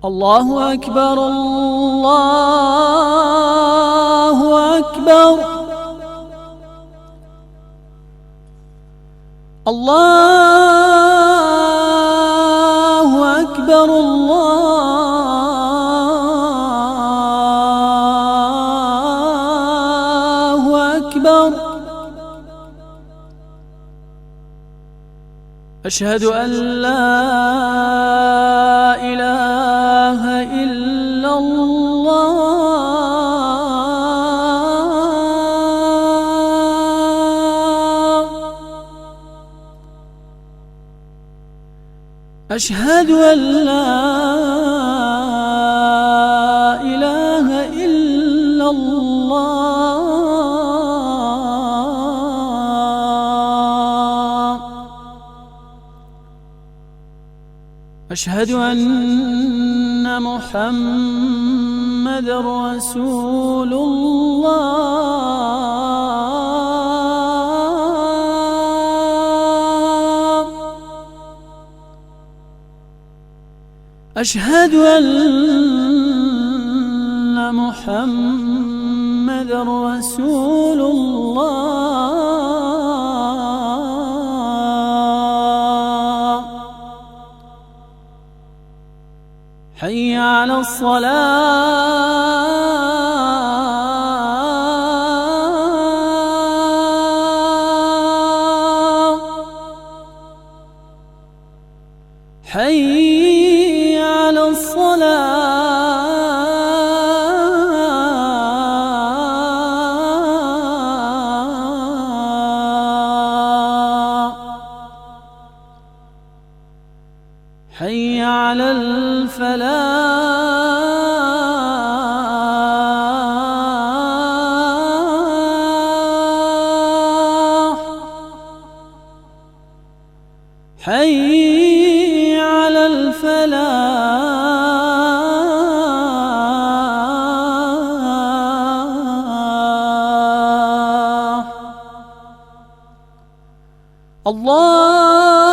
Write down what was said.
الله أكبر الله أكبر الله أكبر الله أكبر. أشهد أن لا إله إلا الله أشهد أن لا إله إلا الله أشهد أن محمد رسول الله أشهد أن محمد رسول الله. حي على الصلاة حي على الصلاة حي على الفلاح حي على الفلاح. الله